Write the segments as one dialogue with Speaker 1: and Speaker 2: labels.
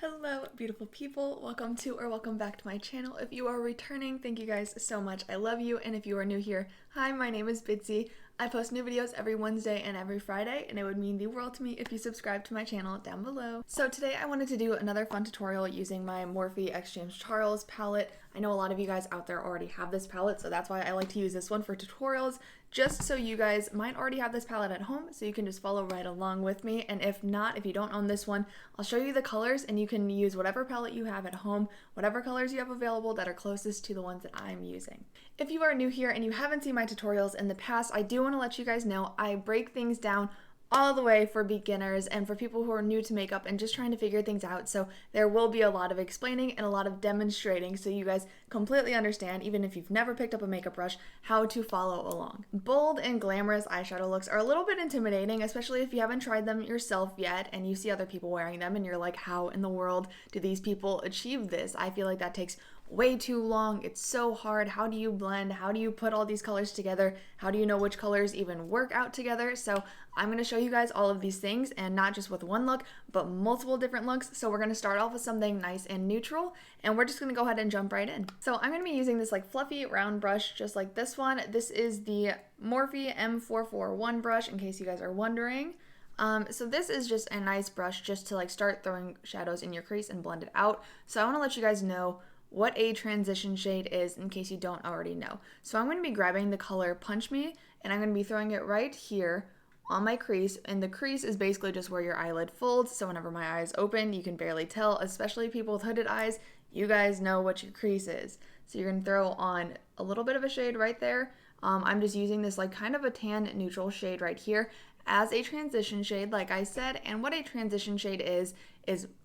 Speaker 1: Hello, beautiful people. Welcome to or welcome back to my channel. If you are returning, thank you guys so much. I love you. And if you are new here, hi, my name is Bitsy. I post new videos every Wednesday and every Friday, and it would mean the world to me if you subscribe to my channel down below. So today I wanted to do another fun tutorial using my Morphe X James Charles palette. I know a lot of you guys out there already have this palette, so that's why I like to use this one for tutorials, just so you guys might already have this palette at home, so you can just follow right along with me. And if not, if you don't own this one, I'll show you the colors and you can use whatever palette you have at home, whatever colors you have available that are closest to the ones that I'm using. If you are new here and you haven't seen my tutorials in the past, I do want to let you guys know I break things down all the way for beginners and for people who are new to makeup and just trying to figure things out. So there will be a lot of explaining and a lot of demonstrating so you guys completely understand, even if you've never picked up a makeup brush, how to follow along. Bold and glamorous eyeshadow looks are a little bit intimidating, especially if you haven't tried them yourself yet and you see other people wearing them and you're like, how in the world do these people achieve this? I feel like that takes way too long. It's so hard. How do you blend? How do you put all these colors together? How do you know which colors even work out together? So I'm going to show you guys all of these things, and not just with one look, but multiple different looks. So we're going to start off with something nice and neutral, and we're just going to go ahead and jump right in. So I'm going to be using this like fluffy round brush, just like this one. This is the Morphe M441 brush, in case you guys are wondering. So this is just a nice brush just to like start throwing shadows in your crease and blend it out. So I want to let you guys know what a transition shade is in case you don't already know. So I'm going to be grabbing the color Punch Me, and I'm going to be throwing it right here on my crease, and the crease is basically just where your eyelid folds, so whenever my eyes open you can barely tell, especially people with hooded eyes. You guys know what your crease is. So you're going to throw on a little bit of a shade right there. I'm just using this like kind of a tan neutral shade right here as a transition shade, like I said. And what a transition shade is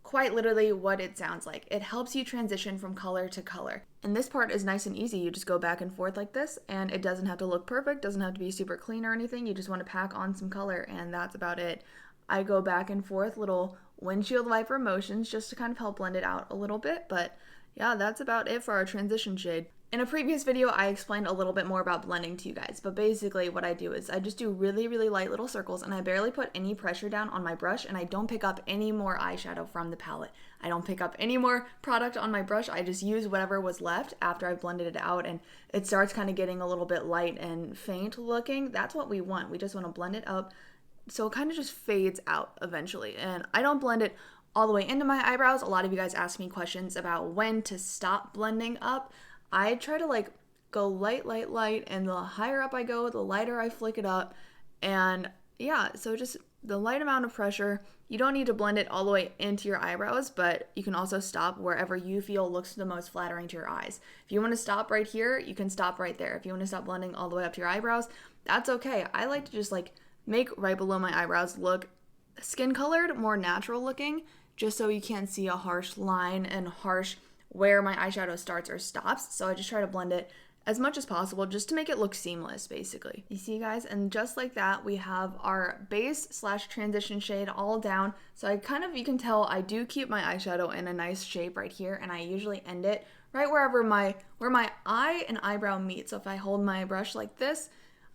Speaker 1: quite literally what it sounds like. It helps you transition from color to color. And this part is nice and easy. You just go back and forth like this, and it doesn't have to look perfect, doesn't have to be super clean or anything. You just want to pack on some color, and that's about it. I go back and forth, little windshield wiper motions just to kind of help blend it out a little bit, but yeah, that's about it for our transition shade. In a previous video, I explained a little bit more about blending to you guys, but basically what I do is I just do really, really light little circles, and I barely put any pressure down on my brush, and I don't pick up any more eyeshadow from the palette. I don't pick up any more product on my brush. I just use whatever was left after I blended it out, and it starts kind of getting a little bit light and faint looking. That's what we want. We just want to blend it up so it kind of just fades out eventually. And I don't blend it all the way into my eyebrows. A lot of you guys ask me questions about when to stop blending up. I try to like go light, light, light, and the higher up I go, the lighter I flick it up. And yeah, so just the light amount of pressure. You don't need to blend it all the way into your eyebrows, but you can also stop wherever you feel looks the most flattering to your eyes. If you want to stop right here, you can stop right there. If you want to stop blending all the way up to your eyebrows, that's okay. I like to just like make right below my eyebrows look skin colored, more natural looking, just so you can't see a harsh line and harsh where my eyeshadow starts or stops. So I just try to blend it as much as possible just to make it look seamless, basically. You see, guys? And just like that, we have our base slash transition shade all down. So I kind of, you can tell I do keep my eyeshadow in a nice shape right here, and I usually end it right where my eye and eyebrow meet. So if I hold my brush like this,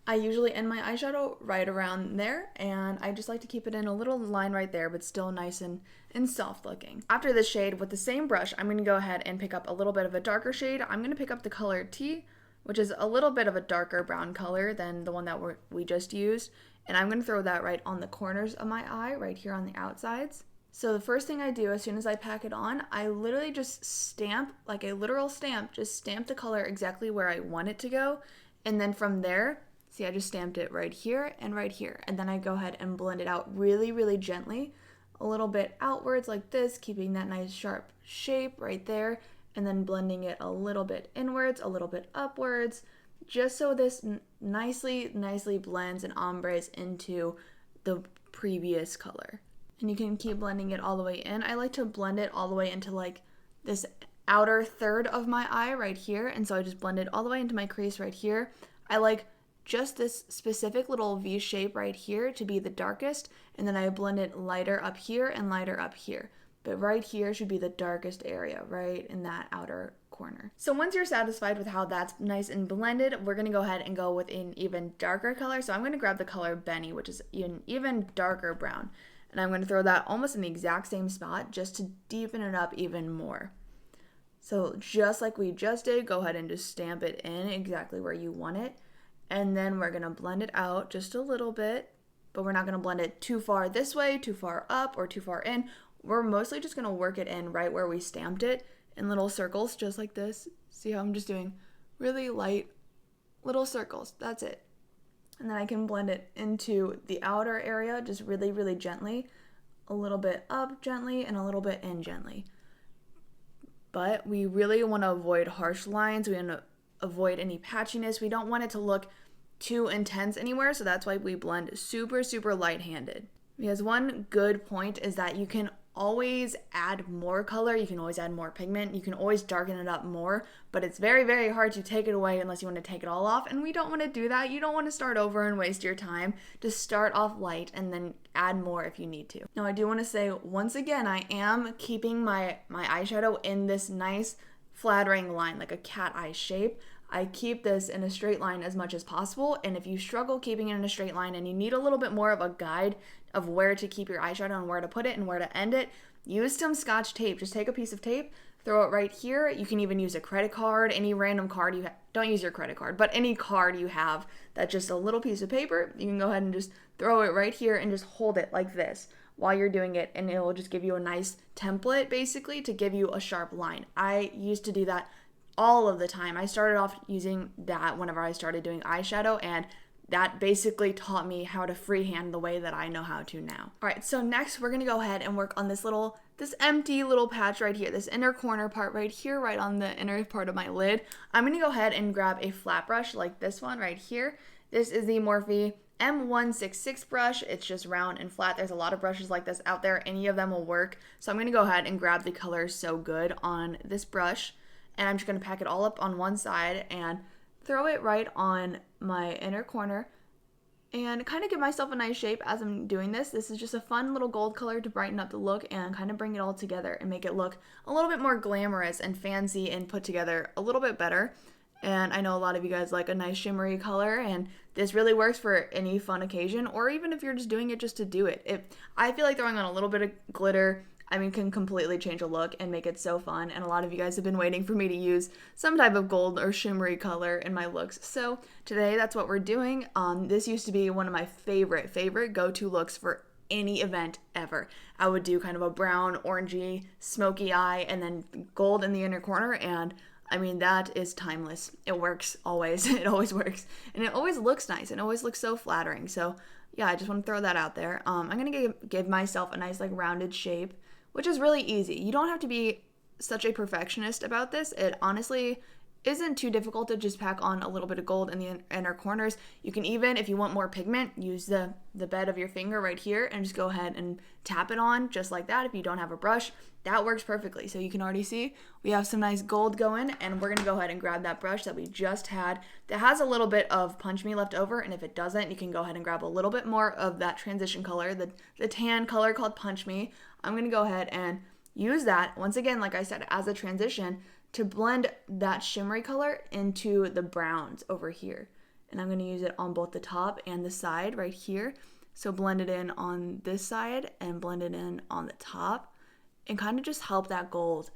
Speaker 1: I usually end my eyeshadow right around there, and I just like to keep it in a little line right there, but still nice and soft looking. After this shade, with the same brush, I'm going to go ahead and pick up a little bit of a darker shade. I'm going to pick up the color T, which is a little bit of a darker brown color than the one that we just used, and I'm going to throw that right on the corners of my eye, right here on the outsides. So the first thing I do as soon as I pack it on, I literally just stamp, like a literal stamp, just stamp the color exactly where I want it to go, and then from there, see, I just stamped it right here and right here. And then I go ahead and blend it out really, really gently, a little bit outwards like this, keeping that nice sharp shape right there, and then blending it a little bit inwards, a little bit upwards, just so this nicely blends and ombres into the previous color. And you can keep blending it all the way in. I like to blend it all the way into like this outer third of my eye right here. And so I just blend it all the way into my crease right here. I like just this specific little V shape right here to be the darkest, and then I blend it lighter up here and lighter up here. But right here should be the darkest area, right in that outer corner. So once you're satisfied with how that's nice and blended, we're gonna go ahead and go with an even darker color. So I'm gonna grab the color Benny, which is an even darker brown. And I'm going to throw that almost in the exact same spot just to deepen it up even more. So just like we just did, go ahead and just stamp it in exactly where you want it. And then we're going to blend it out just a little bit, but we're not going to blend it too far this way, too far up, or too far in. We're mostly just going to work it in right where we stamped it in little circles, just like this. See how I'm just doing really light little circles. That's it. And then I can blend it into the outer area just really, really gently. A little bit up gently and a little bit in gently. But we really want to avoid harsh lines. We want to avoid any patchiness. We don't want it to look too intense anywhere, so that's why we blend super, super light-handed. Because one good point is that you can always add more color, you can always add more pigment, you can always darken it up more, but it's very, very hard to take it away unless you want to take it all off, and we don't want to do that. You don't want to start over and waste your time. Just start off light and then add more if you need to. Now I do want to say, once again, I am keeping my eyeshadow in this nice flattering line, like a cat eye shape. I keep this in a straight line as much as possible, and if you struggle keeping it in a straight line and you need a little bit more of a guide of where to keep your eyeshadow and where to put it and where to end it, use some Scotch tape. Just take a piece of tape, throw it right here. You can even use a credit card, any random card you have. Don't use your credit card, but any card you have that's just a little piece of paper, you can go ahead and just throw it right here and just hold it like this while you're doing it, and it will just give you a nice template basically to give you a sharp line. I used to do that all of the time. I started off using that whenever I started doing eyeshadow, and that basically taught me how to freehand the way that I know how to now. All right, so next we're gonna go ahead and work on this empty little patch right here, this inner corner part right here, right on the inner part of my lid. I'm gonna go ahead and grab a flat brush like this one right here. This is the Morphe M166 brush. It's just round and flat. There's a lot of brushes like this out there. Any of them will work. So I'm gonna go ahead and grab the color So Good on this brush, and I'm just gonna pack it all up on one side and throw it right on my inner corner and kind of give myself a nice shape as I'm doing this. This is just a fun little gold color to brighten up the look and kind of bring it all together and make it look a little bit more glamorous and fancy and put together a little bit better. And I know a lot of you guys like a nice shimmery color, and this really works for any fun occasion, or even if you're just doing it just to do it. I feel like throwing on a little bit of glitter, can completely change a look and make it so fun. And a lot of you guys have been waiting for me to use some type of gold or shimmery color in my looks. So today that's what we're doing. This used to be one of my favorite go-to looks for any event ever. I would do kind of a brown, orangey, smoky eye, and then gold in the inner corner, and that is timeless. It works always. It always works. And it always looks nice. It always looks so flattering. So yeah, I just want to throw that out there. I'm going to give myself a nice rounded shape, which is really easy. You don't have to be such a perfectionist about this. It honestly isn't too difficult to just pack on a little bit of gold in the inner corners. You can even, if you want more pigment, use the bed of your finger right here and just go ahead and tap it on just like that. If you don't have a brush, that works perfectly. So you can already see we have some nice gold going, and we're gonna go ahead and grab that brush that we just had that has a little bit of Punch Me left over, and if it doesn't, you can go ahead and grab a little bit more of that transition color, the tan color called Punch Me. I'm gonna go ahead and use that, once again, like I said, as a transition to blend that shimmery color into the browns over here. And I'm gonna use it on both the top and the side right here. So blend it in on this side and blend it in on the top, and kind of just help that gold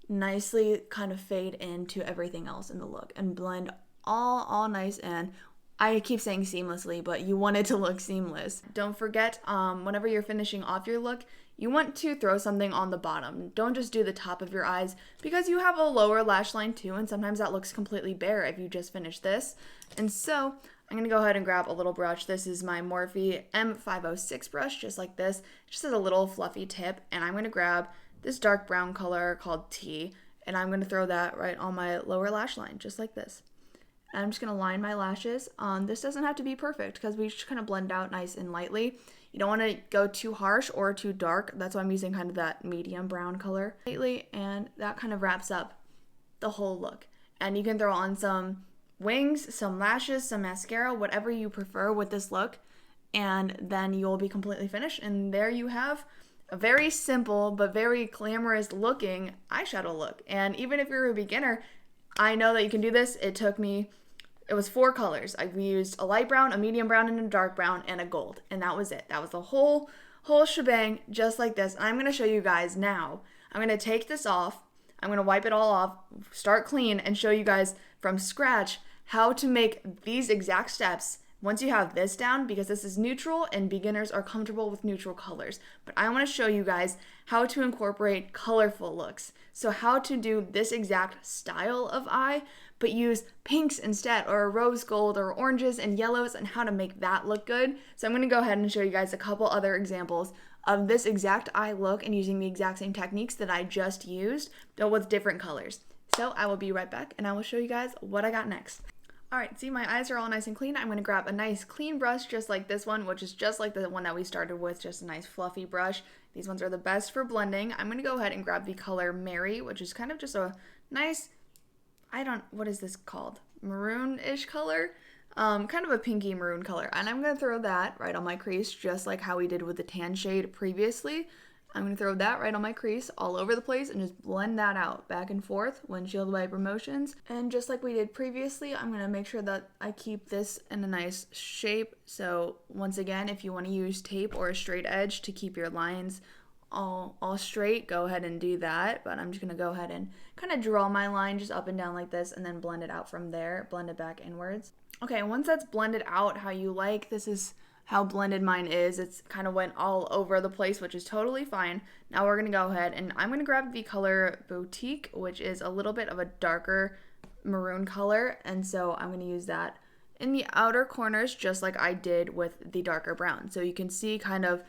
Speaker 1: nicely kind of fade into everything else in the look and blend all nice. And I keep saying seamlessly, but you want it to look seamless. Don't forget, whenever you're finishing off your look, you want to throw something on the bottom. Don't just do the top of your eyes, because you have a lower lash line too, and sometimes that looks completely bare if you just finish this. And so I'm gonna go ahead and grab a little brush. This is my Morphe M506 brush, just like this. It just has a little fluffy tip, and I'm gonna grab this dark brown color called Tea, and I'm gonna throw that right on my lower lash line, just like this. And I'm just gonna line my lashes. This doesn't have to be perfect because we just kind of blend out nice and lightly. You don't want to go too harsh or too dark. That's why I'm using kind of that medium brown color lightly, and that kind of wraps up the whole look. And you can throw on some wings, some lashes, some mascara, whatever you prefer with this look, and then you'll be completely finished. And there you have a very simple but very glamorous looking eyeshadow look. And even if you're a beginner, I know that you can do this. It was 4 colors. I used a light brown, a medium brown, and a dark brown, and a gold. And that was it. That was the whole whole shebang just like this. I'm going to show you guys now. I'm going to take this off. I'm going to wipe it all off, start clean, and show you guys from scratch how to make these exact steps once you have this down, because this is neutral and beginners are comfortable with neutral colors. But I want to show you guys how to incorporate colorful looks. So how to do this exact style of eye, but use pinks instead, or rose gold, or oranges and yellows, and how to make that look good. So I'm going to go ahead and show you guys a couple other examples of this exact eye look and using the exact same techniques that I just used, but with different colors. So I will be right back and I will show you guys what I got next. Alright, see, my eyes are all nice and clean. I'm going to grab a nice clean brush just like this one, which is just like the one that we started with, just a nice fluffy brush. These ones are the best for blending. I'm going to go ahead and grab the color Mary, which is kind of just a nice, what is this called? Maroon-ish color? Kind of a pinky maroon color. And I'm going to throw that right on my crease, just like how we did with the tan shade previously. I'm going to throw that right on my crease all over the place and just blend that out back and forth, windshield wiper motions. And just like we did previously, I'm going to make sure that I keep this in a nice shape. So once again, if you want to use tape or a straight edge to keep your lines all straight, go ahead and do that. But I'm just going to go ahead and kind of draw my line just up and down like this and then blend it out from there, blend it back inwards. Okay, once that's blended out how you like, this is how blended mine is. It's kind of went all over the place, which is totally fine. Now we're going to go ahead and I'm going to grab the color Boutique, which is a little bit of a darker maroon color. And so I'm going to use that in the outer corners, just like I did with the darker brown. So you can see kind of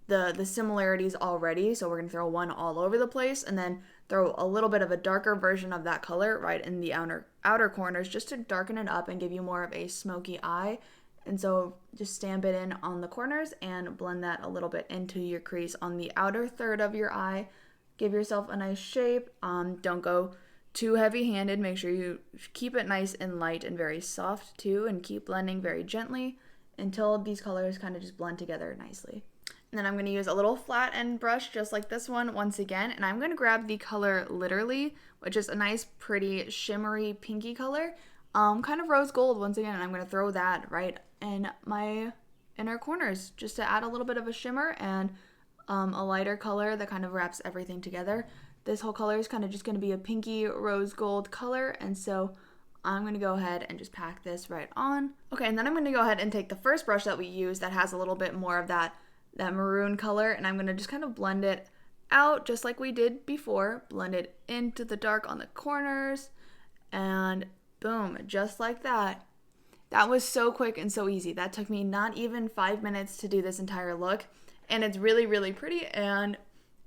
Speaker 1: the similarities already. So we're going to throw one all over the place and then throw a little bit of a darker version of that color right in the outer corners, just to darken it up and give you more of a smoky eye. And so just stamp it in on the corners and blend that a little bit into your crease on the outer third of your eye. Give yourself a nice shape. Don't go too heavy-handed. Make sure you keep it nice and light and very soft too, and keep blending very gently until these colors kind of just blend together nicely. And then I'm going to use a little flat end brush just like this one once again, and I'm going to grab the color Literally, which is a nice pretty shimmery pinky color. Kind of rose gold once again, and I'm going to throw that right in my inner corners just to add a little bit of a shimmer and a lighter color that kind of wraps everything together. This whole color is kind of just going to be a pinky rose gold color, and so I'm going to go ahead and just pack this right on. Okay, and then I'm going to go ahead and take the first brush that we used that has a little bit more of that maroon color, and I'm going to just kind of blend it out just like we did before. Blend it into the dark on the corners, and boom, just like that. That was so quick and so easy. That took me not even 5 minutes to do this entire look, and it's really, really pretty, and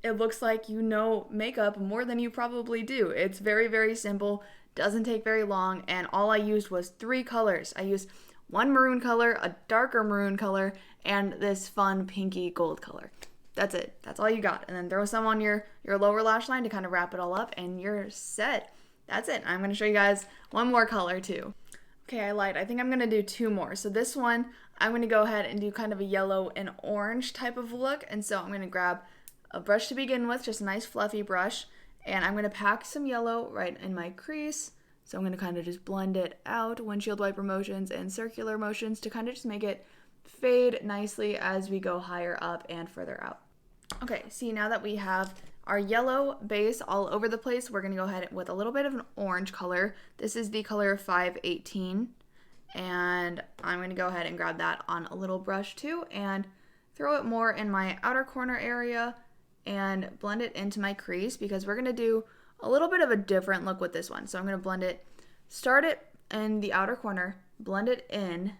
Speaker 1: it looks like you know makeup more than you probably do. It's very, very simple, doesn't take very long, and all I used was 3 colors. I used one maroon color, a darker maroon color, and this fun pinky gold color. That's it. That's all you got. And then throw some on your lower lash line to kind of wrap it all up, and you're set. That's it. I'm going to show you guys one more color too. Okay, I lied. I think I'm going to do 2 more. So this one, I'm going to go ahead and do kind of a yellow and orange type of look. And so I'm going to grab a brush to begin with, just a nice fluffy brush. And I'm going to pack some yellow right in my crease. So I'm going to kind of just blend it out, windshield wiper motions and circular motions to kind of just make it fade nicely as we go higher up and further out. Okay, see, now that we have our yellow base all over the place, we're going to go ahead with a little bit of an orange color. This is the color 518, and I'm going to go ahead and grab that on a little brush too and throw it more in my outer corner area and blend it into my crease, because we're going to do a little bit of a different look with this one. So I'm going to blend it, start it in the outer corner, blend it in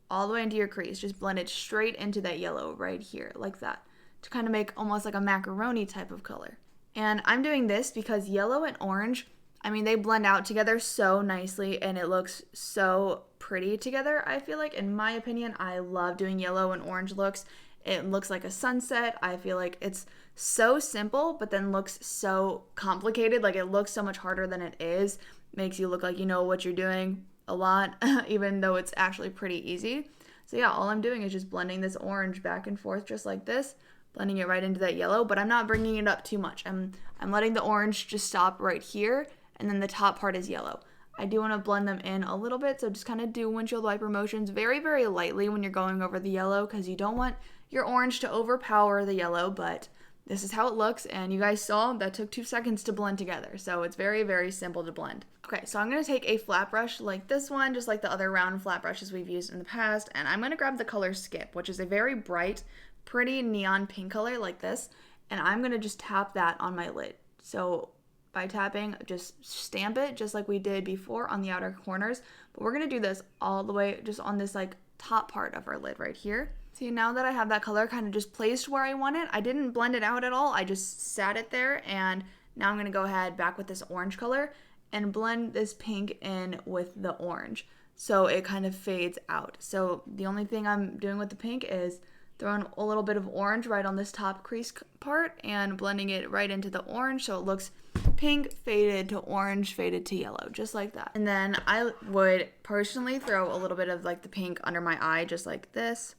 Speaker 1: all the way into your crease. Just blend it straight into that yellow right here, like that, to kind of make almost like a macaroni type of color. And I'm doing this because yellow and orange, I mean, they blend out together so nicely and it looks so pretty together. I feel like, in my opinion, I love doing yellow and orange looks. It looks like a sunset. I feel like it's so simple, but then looks so complicated. Like, it looks so much harder than it is. Makes you look like you know what you're doing a lot, even though it's actually pretty easy. So yeah, all I'm doing is just blending this orange back and forth just like this, blending it right into that yellow, but I'm not bringing it up too much. I'm letting the orange just stop right here, and then the top part is yellow. I do want to blend them in a little bit, so just kind of do windshield wiper motions very, very lightly when you're going over the yellow, because you don't want your orange to overpower the yellow, but this is how it looks, and you guys saw that took 2 seconds to blend together, so it's very, very simple to blend. Okay, so I'm going to take a flat brush like this one, just like the other round flat brushes we've used in the past, and I'm going to grab the color Skip, which is a very bright, pretty neon pink color like this, and I'm going to just tap that on my lid. So by tapping, just stamp it just like we did before on the outer corners, but we're going to do this all the way just on this like top part of our lid right here. See, now that I have that color kind of just placed where I want it, I didn't blend it out at all, I just sat it there, and now I'm going to go ahead back with this orange color and blend this pink in with the orange so it kind of fades out. So the only thing I'm doing with the pink is throwing a little bit of orange right on this top crease part and blending it right into the orange so it looks pink faded to orange faded to yellow, just like that. And then I would personally throw a little bit of like the pink under my eye just like this.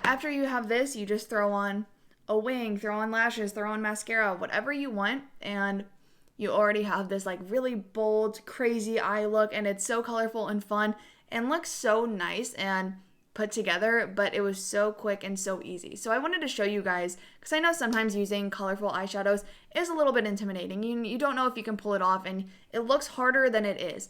Speaker 1: After you have this, you just throw on a wing, throw on lashes, throw on mascara, whatever you want, and you already have this like really bold, crazy eye look, and it's so colorful and fun and looks so nice and put together, but it was so quick and so easy. So I wanted to show you guys, because I know sometimes using colorful eyeshadows is a little bit intimidating. You don't know if you can pull it off, and it looks harder than it is.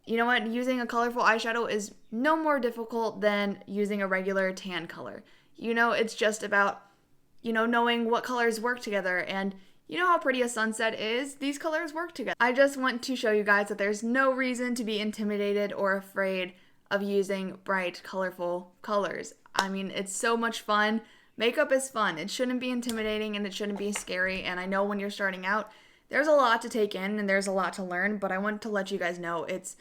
Speaker 1: You know what? Using a colorful eyeshadow is no more difficult than using a regular tan color. You know, it's just about, you know, knowing what colors work together, and you know how pretty a sunset is? These colors work together. I just want to show you guys that there's no reason to be intimidated or afraid of using bright, colorful colors. I mean, it's so much fun. Makeup is fun. It shouldn't be intimidating and it shouldn't be scary. And I know when you're starting out, there's a lot to take in and there's a lot to learn, but I want to let you guys know it's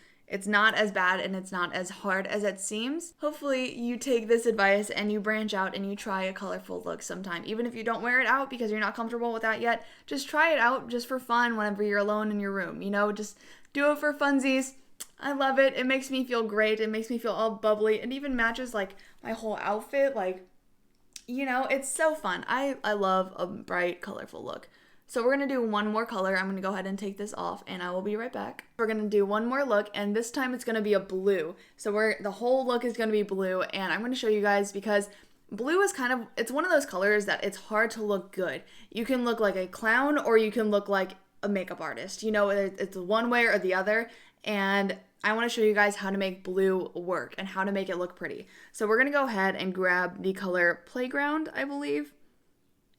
Speaker 1: not as bad and it's not as hard as it seems. Hopefully you take this advice and you branch out and you try a colorful look sometime. Even if you don't wear it out because you're not comfortable with that yet, just try it out just for fun whenever you're alone in your room. You know, just do it for funsies. I love it. It makes me feel great. It makes me feel all bubbly. It even matches like my whole outfit. Like, you know, it's so fun. I love a bright, colorful look. So we're going to do one more color. I'm going to go ahead and take this off and I will be right back. We're going to do one more look, and this time it's going to be a blue. So the whole look is going to be blue, and I'm going to show you guys because blue is kind of, it's one of those colors that it's hard to look good. You can look like a clown or you can look like a makeup artist. You know, it's one way or the other, and I want to show you guys how to make blue work and how to make it look pretty. So we're going to go ahead and grab the color Playground, I believe.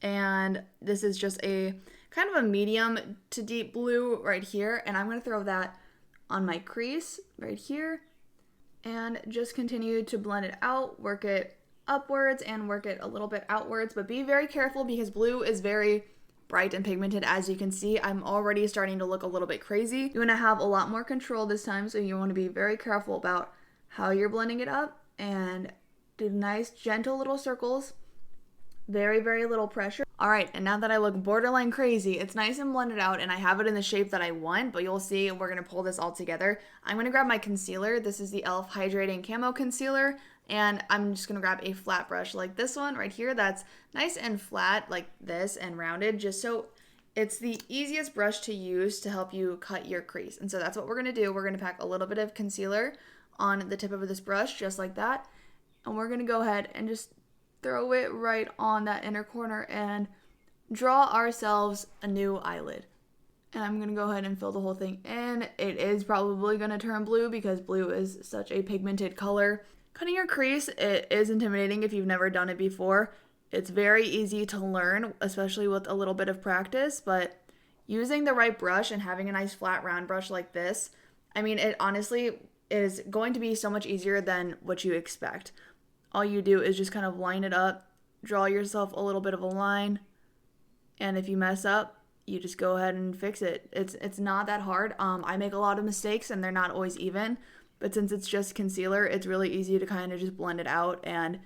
Speaker 1: And this is just a kind of a medium to deep blue right here, and I'm going to throw that on my crease right here and just continue to blend it out, work it upwards and work it a little bit outwards, but be very careful because blue is very bright and pigmented. As you can see, I'm already starting to look a little bit crazy. You want to have a lot more control this time, so you want to be very careful about how you're blending it up and do nice gentle little circles. Very, very little pressure. All right, and now that I look borderline crazy, it's nice and blended out and I have it in the shape that I want, but you'll see we're gonna pull this all together. I'm gonna grab my concealer. This is the e.l.f. Hydrating Camo Concealer, and I'm just gonna grab a flat brush like this one right here that's nice and flat like this and rounded, just so it's the easiest brush to use to help you cut your crease. And so that's what we're gonna do. We're gonna pack a little bit of concealer on the tip of this brush, just like that, and we're gonna go ahead and just throw it right on that inner corner and draw ourselves a new eyelid. And I'm going to go ahead and fill the whole thing in. It is probably going to turn blue because blue is such a pigmented color. Cutting your crease, it is intimidating if you've never done it before. It's very easy to learn, especially with a little bit of practice, but using the right brush and having a nice flat round brush like this, I mean, it honestly is going to be so much easier than what you expect. All you do is just kind of line it up, draw yourself a little bit of a line, and if you mess up, you just go ahead and fix it. It's not that hard. I make a lot of mistakes and they're not always even, but since it's just concealer, it's really easy to kind of just blend it out and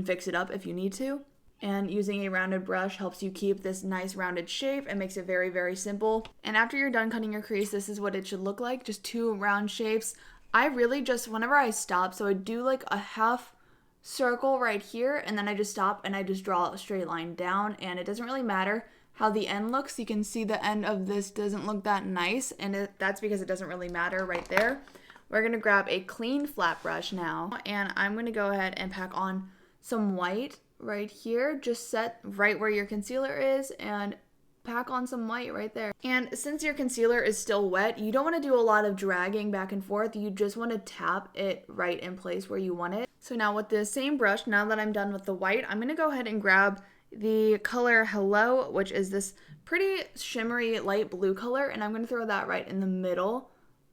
Speaker 1: fix it up if you need to. And using a rounded brush helps you keep this nice rounded shape and makes it very, very simple. And after you're done cutting your crease, this is what it should look like, just two round shapes. I really just, whenever I stop, so I do like a half circle right here, and then I just stop and I just draw a straight line down, and it doesn't really matter how the end looks. You can see the end of this doesn't look that nice, and that's because it doesn't really matter right there. We're going to grab a clean flat brush now, and I'm going to go ahead and pack on some white right here. Just set right where your concealer is and pack on some white right there. And since your concealer is still wet, you don't want to do a lot of dragging back and forth. You just want to tap it right in place where you want it. So now with the same brush, now that I'm done with the white, I'm going to go ahead and grab the color Hello, which is this pretty shimmery light blue color, and I'm going to throw that right in the middle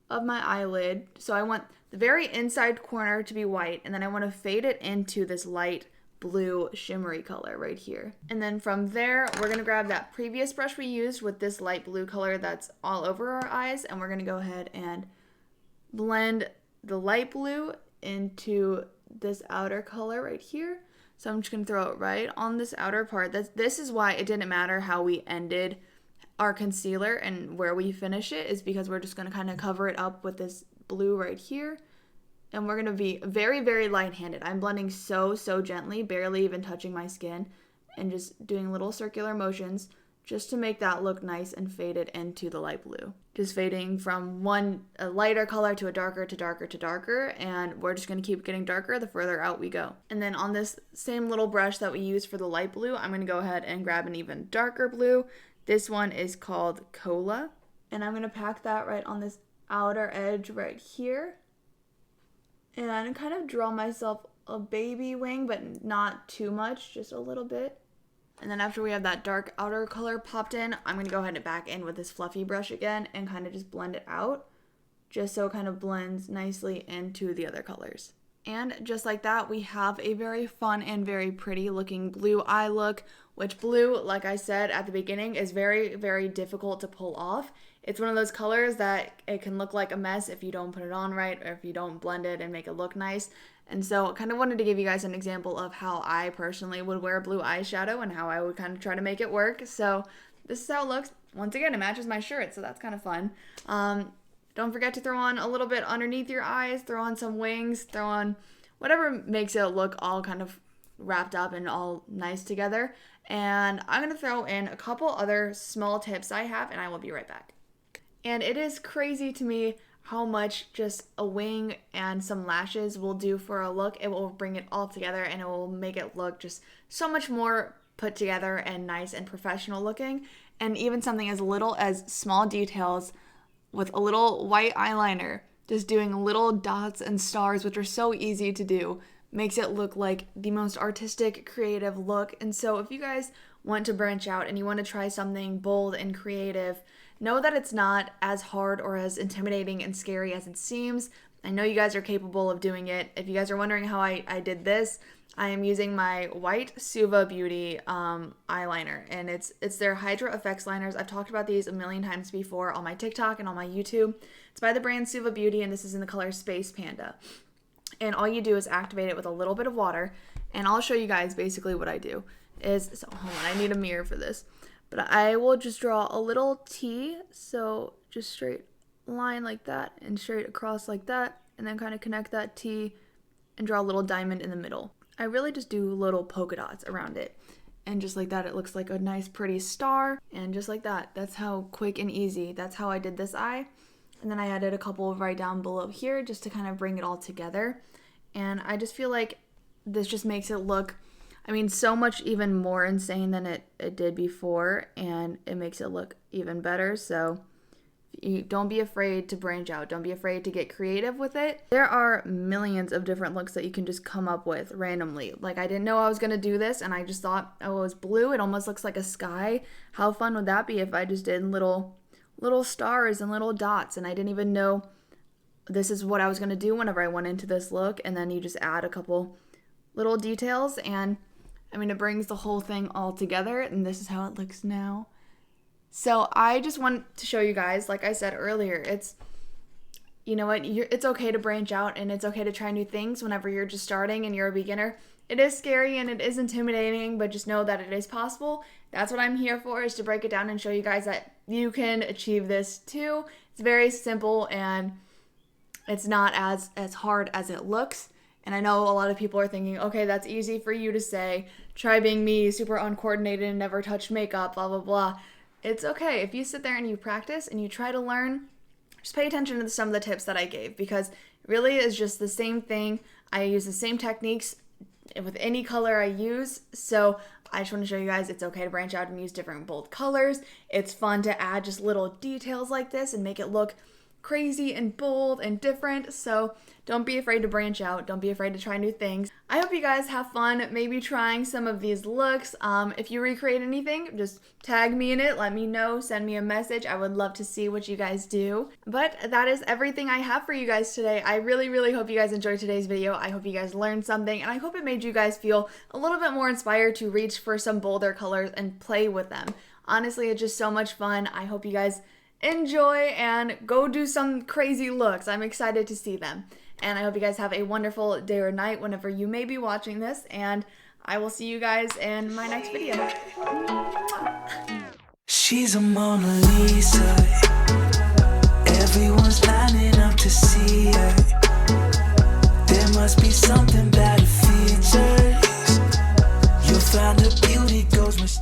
Speaker 1: of my eyelid. So I want the very inside corner to be white, and then I want to fade it into this light blue shimmery color right here. And then from there, we're going to grab that previous brush we used with this light blue color that's all over our eyes, and we're going to go ahead and blend the light blue into this outer color right here. So I'm just going to throw it right on this outer part. This is why it didn't matter how we ended our concealer and where we finish it, is because we're just going to kind of cover it up with this blue right here. And we're going to be very, very light-handed. I'm blending so gently, barely even touching my skin, and just doing little circular motions just to make that look nice and faded into the light blue. Just fading from a lighter color to a darker to darker to darker, and we're just going to keep getting darker the further out we go. And then on this same little brush that we used for the light blue, I'm going to go ahead and grab an even darker blue. This one is called Cola, and I'm going to pack that right on this outer edge right here. And kind of draw myself a baby wing, but not too much, just a little bit. And then after we have that dark outer color popped in, I'm going to go ahead and back in with this fluffy brush again and kind of just blend it out, just so it kind of blends nicely into the other colors. And just like that, we have a very fun and very pretty looking blue eye look, which blue, like I said at the beginning, is very, very difficult to pull off. It's one of those colors that it can look like a mess if you don't put it on right or if you don't blend it and make it look nice. And so I kind of wanted to give you guys an example of how I personally would wear blue eyeshadow and how I would kind of try to make it work. So this is how it looks. Once again, it matches my shirt, so that's kind of fun. Don't forget to throw on a little bit underneath your eyes, throw on some wings, throw on whatever makes it look all kind of wrapped up and all nice together. And I'm going to throw in a couple other small tips I have, and I will be right back. And it is crazy to me how much just a wing and some lashes will do for a look. It will bring it all together and it will make it look just so much more put together and nice and professional looking. And even something as little as small details with a little white eyeliner, just doing little dots and stars, which are so easy to do, makes it look like the most artistic, creative look. And so if you guys want to branch out and you want to try something bold and creative, know that it's not as hard or as intimidating and scary as it seems. I know you guys are capable of doing it. If you guys are wondering how I did this, I am using my white Suva Beauty eyeliner, and it's their Hydra Effects liners. I've talked about these a million times before on my TikTok and on my YouTube. It's by the brand Suva Beauty, and this is in the color Space Panda. And all you do is activate it with a little bit of water, and I'll show you guys basically what I do. So hold on, I need a mirror for this. But I will just draw a little T, so just straight line like that and straight across like that, and then kind of connect that T and draw a little diamond in the middle. I really just do little polka dots around it, and just like that it looks like a nice pretty star, and just like that, that's how quick and easy, that's how I did this eye. And then I added a couple right down below here just to kind of bring it all together, and I just feel like this just makes it look, I mean, so much even more insane than it did before, and it makes it look even better. So don't be afraid to branch out. Don't be afraid to get creative with it. There are millions of different looks that you can just come up with randomly. Like, I didn't know I was going to do this, and I just thought, oh, it was blue. It almost looks like a sky. How fun would that be if I just did little stars and little dots, and I didn't even know this is what I was going to do whenever I went into this look. And then you just add a couple little details, and I mean, it brings the whole thing all together, and this is how it looks now. So I just want to show you guys, like I said earlier, it's, you know what, it's okay to branch out, and it's okay to try new things whenever you're just starting and you're a beginner. It is scary and it is intimidating, but just know that it is possible. That's what I'm here for, is to break it down and show you guys that you can achieve this too. It's very simple, and it's not as hard as it looks. And I know a lot of people are thinking, okay, that's easy for you to say. Try being me, super uncoordinated and never touched makeup, blah, blah, blah. It's okay. If you sit there and you practice and you try to learn, just pay attention to some of the tips that I gave, because it really is just the same thing. I use the same techniques with any color I use. So I just want to show you guys it's okay to branch out and use different bold colors. It's fun to add just little details like this and make it look crazy and bold and different. So don't be afraid to branch out. Don't be afraid to try new things. I hope you guys have fun maybe trying some of these looks. If you recreate anything, just tag me in it. Let me know. Send me a message. I would love to see what you guys do. But that is everything I have for you guys today. I really hope you guys enjoyed today's video. I hope you guys learned something, and I hope it made you guys feel a little bit more inspired to reach for some bolder colors and play with them. Honestly, it's just so much fun. I hope you guys enjoy and go do some crazy looks. I'm excited to see them. And I hope you guys have a wonderful day or night whenever you may be watching this. And I will see you guys in my next video.
Speaker 2: She's a Mona Lisa. Everyone's lining up to see her. There must be something about her features. You'll find her beauty goes much